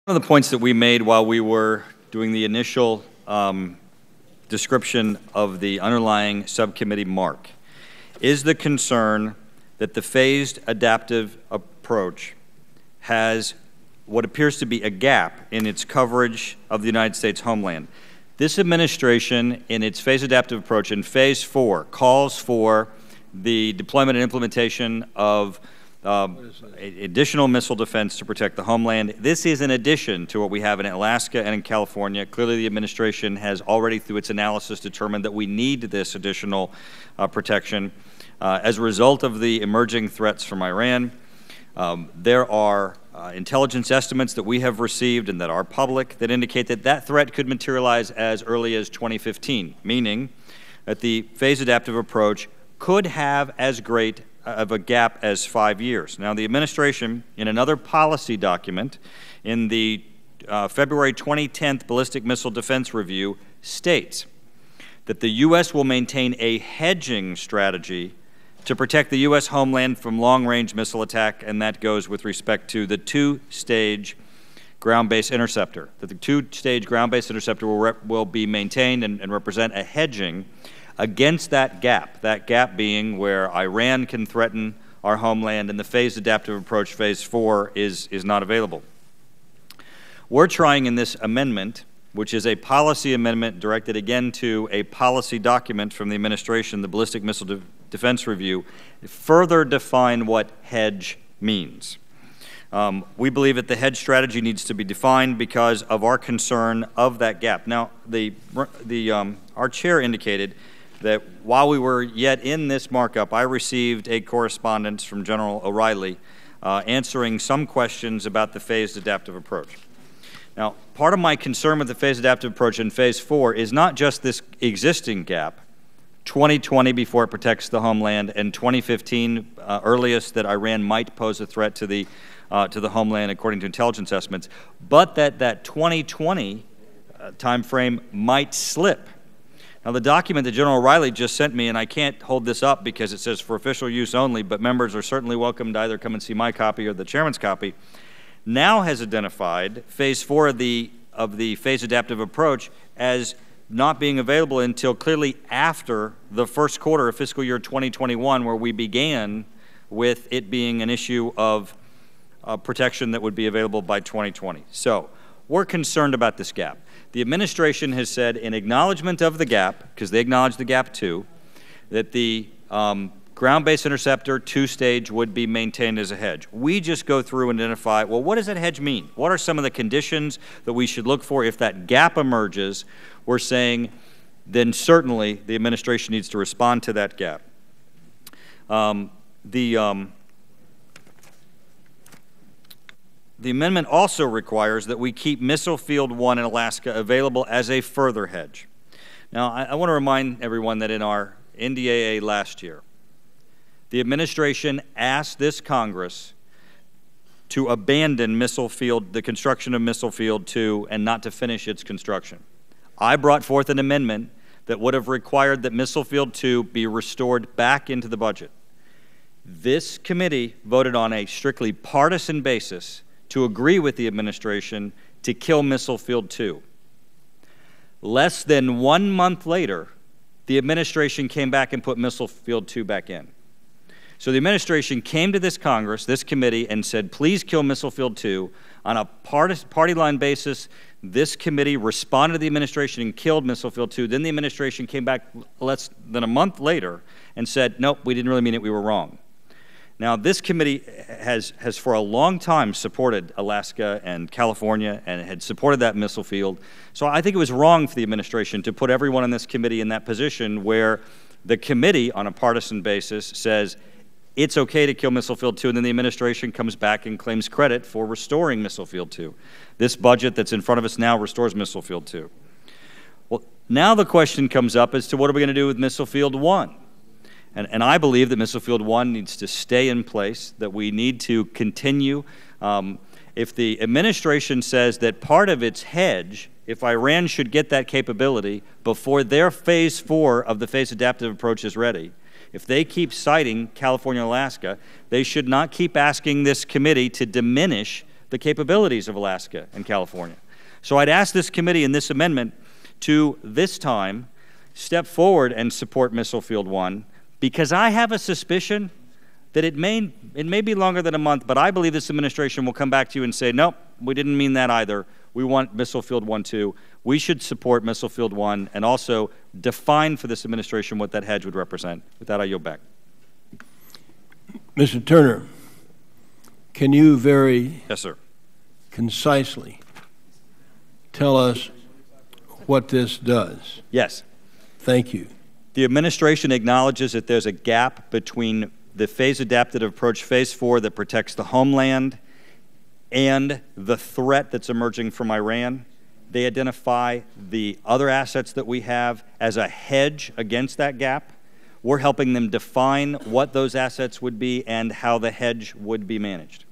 One of the points that we made while we were doing the initial description of the underlying subcommittee mark is the concern that the phased adaptive approach has what appears to be a gap in its coverage of the United States homeland. This administration, in its phased adaptive approach in Phase 4, calls for the deployment and implementation of additional missile defense to protect the homeland. This is in addition to what we have in Alaska and in California. Clearly, the administration has already, through its analysis, determined that we need this additional protection. As a result of the emerging threats from Iran, there are intelligence estimates that we have received and that are public that indicate that that threat could materialize as early as 2015, meaning that the phased adaptive approach could have as great of a gap as 5 years. Now, the administration, in another policy document, in the February 2010 Ballistic Missile Defense Review, states that the U.S. will maintain a hedging strategy to protect the U.S. homeland from long-range missile attack, and that goes with respect to the two-stage ground-based interceptor. That the two-stage ground-based interceptor will be maintained and represent a hedging against that gap being where Iran can threaten our homeland and the phased adaptive approach, Phase 4, is not available. We're trying in this amendment, which is a policy amendment directed again to a policy document from the administration, the Ballistic Missile Defense Review, further define what hedge means. We believe that the hedge strategy needs to be defined because of our concern of that gap. Now, our chair indicated that while we were yet in this markup, I received a correspondence from General O'Reilly answering some questions about the phased adaptive approach. Now, part of my concern with the phased adaptive approach in Phase 4 is not just this existing gap, 2020 before it protects the homeland, and 2015 earliest that Iran might pose a threat to the homeland according to intelligence estimates, but that 2020 time frame might slip. Now, the document that General O'Reilly just sent me, and I can't hold this up because it says for official use only, but members are certainly welcome to either come and see my copy or the chairman's copy, now has identified Phase 4 of the phased adaptive approach as not being available until clearly after the first quarter of fiscal year 2021, where we began with it being an issue of protection that would be available by 2020. So we're concerned about this gap. The administration has said, in acknowledgement of the gap, because they acknowledge the gap too, that the ground-based interceptor two-stage would be maintained as a hedge. We just go through and identify, well, what does that hedge mean? What are some of the conditions that we should look for? If that gap emerges, we're saying then certainly the administration needs to respond to that gap. The amendment also requires that we keep Missile Field 1 in Alaska available as a further hedge. Now, I want to remind everyone that in our NDAA last year, the administration asked this Congress to abandon the construction of Missile Field 2 and not to finish its construction. I brought forth an amendment that would have required that Missile Field 2 be restored back into the budget. This committee voted on a strictly partisan basis to agree with the administration to kill Missile Field 2. Less than 1 month later, the administration came back and put Missile Field 2 back in. So the administration came to this Congress, this committee, and said, please kill Missile Field 2. On a party line basis, this committee responded to the administration and killed Missile Field 2. Then the administration came back less than a month later and said, nope, we didn't really mean it, we were wrong. Now, this committee has for a long time supported Alaska and California and had supported that missile field. So I think it was wrong for the administration to put everyone in this committee in that position where the committee, on a partisan basis, says it's okay to kill Missile Field 2, and then the administration comes back and claims credit for restoring Missile Field 2. This budget that's in front of us now restores Missile Field 2. Well, now the question comes up as to what are we going to do with Missile Field 1? And I believe that Missile Field 1 needs to stay in place, that we need to continue. If the administration says that part of its hedge, if Iran should get that capability before their Phase 4 of the phased adaptive approach is ready, if they keep citing California and Alaska, they should not keep asking this committee to diminish the capabilities of Alaska and California. So I'd ask this committee in this amendment to, this time, step forward and support Missile Field 1, because I have a suspicion that it may be longer than a month, but I believe this administration will come back to you and say, nope, we didn't mean that either. We want Missile Field 1 too. We should support Missile Field 1 and also define for this administration what that hedge would represent. With that, I yield back. Mr. Turner, can you very Yes, sir. concisely tell us what this does? Yes. Thank you. The administration acknowledges that there's a gap between the phase adaptive approach, phase 4, that protects the homeland, and the threat that's emerging from Iran. They identify the other assets that we have as a hedge against that gap. We're helping them define what those assets would be and how the hedge would be managed.